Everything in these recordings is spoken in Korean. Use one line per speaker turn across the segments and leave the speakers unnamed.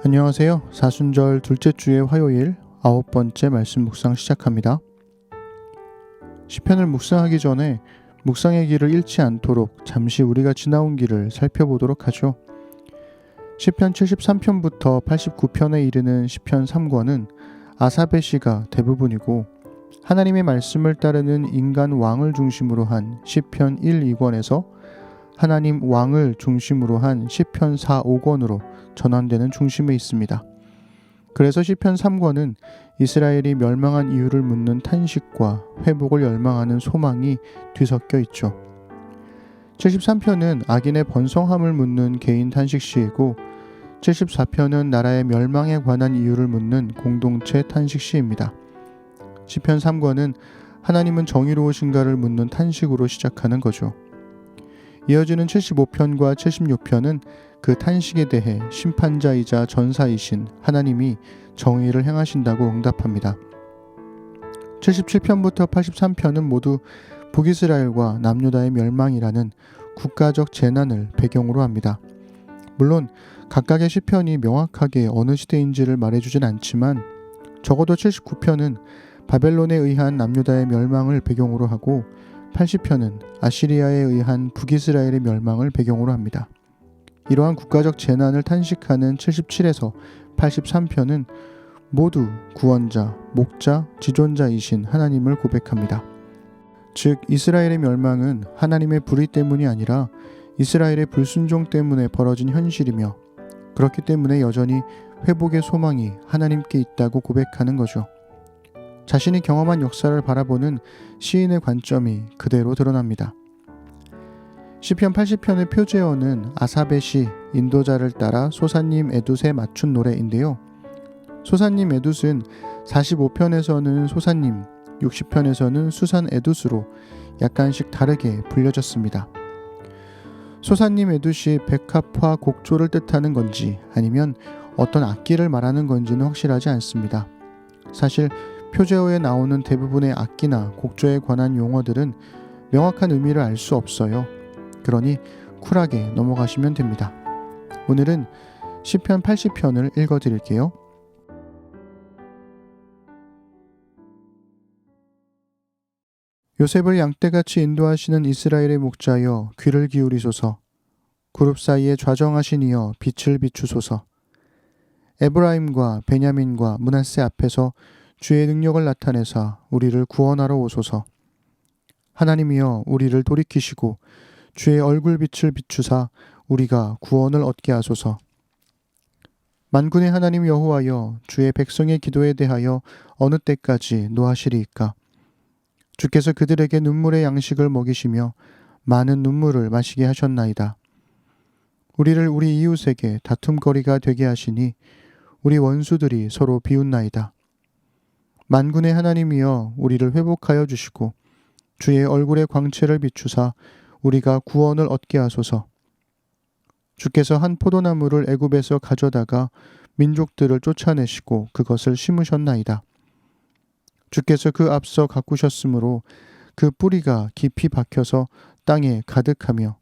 안녕하세요. 사순절 둘째 주의 화요일 9번째 말씀 묵상 시작합니다. 시편을 묵상하기 전에 묵상의 길을 잃지 않도록 잠시 우리가 지나온 길을 살펴보도록 하죠. 시편 73편부터 89편에 이르는 시편 3권은 아삽의 시가 대부분이고, 하나님의 말씀을 따르는 인간 왕을 중심으로 한 시편 1, 2권에서 하나님 왕을 중심으로 한 시편 4, 5권으로 전환되는 중심에 있습니다. 그래서 시편 3권은 이스라엘이 멸망한 이유를 묻는 탄식과 회복을 열망하는 소망이 뒤섞여 있죠. 73편은 악인의 번성함을 묻는 개인 탄식시이고, 74편은 나라의 멸망에 관한 이유를 묻는 공동체 탄식시입니다. 시편 3권은 하나님은 정의로우신가를 묻는 탄식으로 시작하는 거죠. 이어지는 75편과 76편은 그 탄식에 대해 심판자이자 전사이신 하나님이 정의를 행하신다고 응답합니다. 77편부터 83편은 모두 북이스라엘과 남유다의 멸망이라는 국가적 재난을 배경으로 합니다. 물론 각각의 시편이 명확하게 어느 시대인지를 말해주진 않지만, 적어도 79편은 바벨론에 의한 남유다의 멸망을 배경으로 하고, 80편은 아시리아에 의한 북이스라엘의 멸망을 배경으로 합니다. 이러한 국가적 재난을 탄식하는 77에서 83편은 모두 구원자, 목자, 지존자이신 하나님을 고백합니다. 즉, 이스라엘의 멸망은 하나님의 불의 때문이 아니라 이스라엘의 불순종 때문에 벌어진 현실이며, 그렇기 때문에 여전히 회복의 소망이 하나님께 있다고 고백하는 거죠. 자신이 경험한 역사를 바라보는 시인의 관점이 그대로 드러납니다. 시편 80편의 표제어는 아삽의 시 인도자를 따라 소사님 에둠에 맞춘 노래인데요. 소사님 에둠은 45편에서는 소사님, 60편에서는 수산 에둠으로 약간씩 다르게 불려졌습니다. 소사님 에둠이 백합화 곡조를 뜻하는 건지 아니면 어떤 악기를 말하는 건지는 확실하지 않습니다. 사실 표제어에 나오는 대부분의 악기나 곡조에 관한 용어들은 명확한 의미를 알 수 없어요. 그러니 쿨하게 넘어가시면 됩니다. 오늘은 시편 80편을 읽어드릴게요. 요셉을 양떼같이 인도하시는 이스라엘의 목자여 귀를 기울이소서. 그룹 사이에 좌정하신 이여 빛을 비추소서. 에브라임과 베냐민과 므낫세 앞에서 주의 능력을 나타내사 우리를 구원하러 오소서. 하나님이여 우리를 돌이키시고 주의 얼굴빛을 비추사 우리가 구원을 얻게 하소서. 만군의 하나님 여호와여 주의 백성의 기도에 대하여 어느 때까지 노하시리이까. 주께서 그들에게 눈물의 양식을 먹이시며 많은 눈물을 마시게 하셨나이다. 우리를 우리 이웃에게 다툼거리가 되게 하시니 우리 원수들이 서로 비웃나이다. 만군의 하나님이여 우리를 회복하여 주시고 주의 얼굴의 광채를 비추사 우리가 구원을 얻게 하소서. 주께서 한 포도나무를 애굽에서 가져다가 민족들을 쫓아내시고 그것을 심으셨나이다. 주께서 그 앞서 가꾸셨으므로 그 뿌리가 깊이 박혀서 땅에 가득하며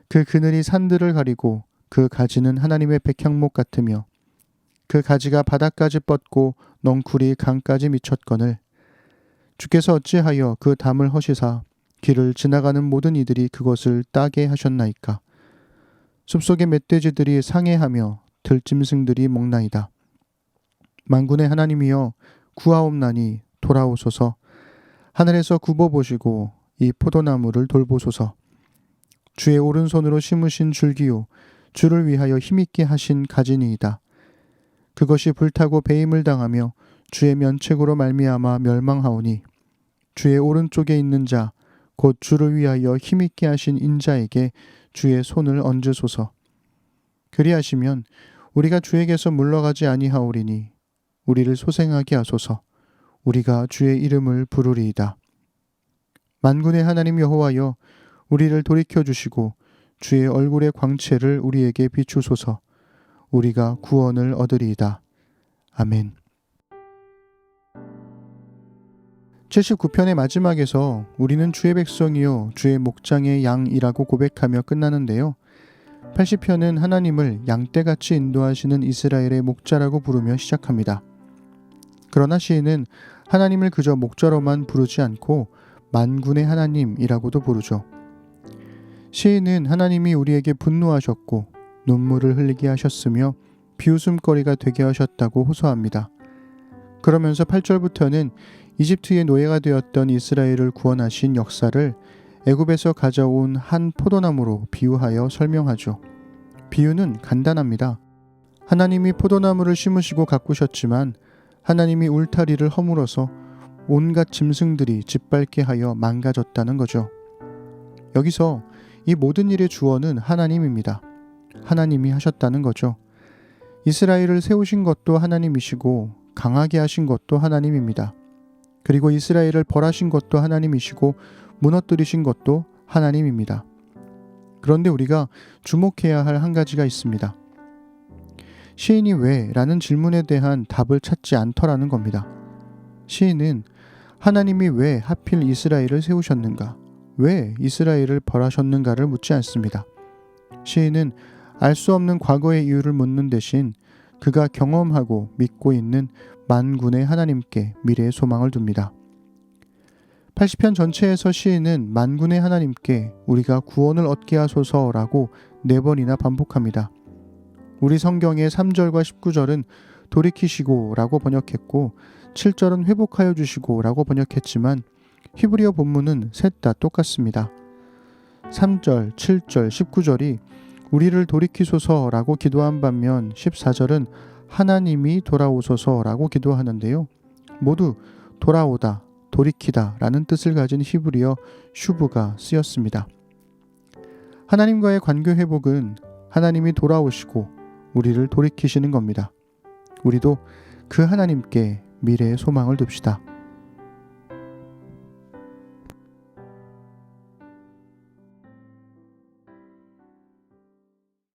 그 그늘이 산들을 가리고 그 가지는 하나님의 백향목 같으며 그 가지가 바닥까지 뻗고 넝쿨이 강까지 미쳤거늘 주께서 어찌하여 그 담을 허시사 길을 지나가는 모든 이들이 그것을 따게 하셨나이까. 숲속의 멧돼지들이 상해하며 들짐승들이 먹나이다. 만군의 하나님이여 구하옵나니 돌아오소서. 하늘에서 굽어보시고 이 포도나무를 돌보소서. 주의 오른손으로 심으신 줄기요 주를 위하여 힘있게 하신 가지니이다. 그것이 불타고 배임을 당하며 주의 면책으로 말미암아 멸망하오니 주의 오른쪽에 있는 자 곧 주를 위하여 힘있게 하신 인자에게 주의 손을 얹으소서. 그리하시면 우리가 주에게서 물러가지 아니하오리니 우리를 소생하게 하소서. 우리가 주의 이름을 부르리이다. 만군의 하나님 여호와여 우리를 돌이켜 주시고 주의 얼굴의 광채를 우리에게 비추소서. 우리가 구원을 얻으리이다. 아멘. 79편의 마지막에서 우리는 주의 백성이요 주의 목장의 양이라고 고백하며 끝나는데요. 80편은 하나님을 양떼같이 인도하시는 이스라엘의 목자라고 부르며 시작합니다. 그러나 시인은 하나님을 그저 목자로만 부르지 않고 만군의 하나님이라고도 부르죠. 시인은 하나님이 우리에게 분노하셨고 눈물을 흘리게 하셨으며 비웃음거리가 되게 하셨다고 호소합니다. 그러면서 8절부터는 이집트의 노예가 되었던 이스라엘을 구원하신 역사를 애굽에서 가져온 한 포도나무로 비유하여 설명하죠. 비유는 간단합니다. 하나님이 포도나무를 심으시고 가꾸셨지만 하나님이 울타리를 허물어서 온갖 짐승들이 짓밟게 하여 망가졌다는 거죠. 여기서 이 모든 일의 주어는 하나님입니다. 하나님이 하셨다는 거죠. 이스라엘을 세우신 것도 하나님이시고 강하게 하신 것도 하나님입니다. 그리고 이스라엘을 벌하신 것도 하나님이시고 무너뜨리신 것도 하나님입니다. 그런데 우리가 주목해야 할 한 가지가 있습니다. 시인이 왜? 라는 질문에 대한 답을 찾지 않더라는 겁니다. 시인은 하나님이 왜 하필 이스라엘을 세우셨는가? 왜 이스라엘을 벌하셨는가를 묻지 않습니다. 시인은 알 수 없는 과거의 이유를 묻는 대신 그가 경험하고 믿고 있는 만군의 하나님께 미래의 소망을 둡니다. 80편 전체에서 시인은 만군의 하나님께 우리가 구원을 얻게 하소서라고 4번이나 반복합니다. 우리 성경의 3절과 19절은 돌이키시고 라고 번역했고 7절은 회복하여 주시고 라고 번역했지만 히브리어 본문은 셋 다 똑같습니다. 3절, 7절, 19절이 우리를 돌이키소서라고 기도한 반면 14절은 하나님이 돌아오소서라고 기도하는데요. 모두 돌아오다, 돌이키다 라는 뜻을 가진 히브리어 슈브가 쓰였습니다. 하나님과의 관계 회복은 하나님이 돌아오시고 우리를 돌이키시는 겁니다. 우리도 그 하나님께 미래의 소망을 둡시다.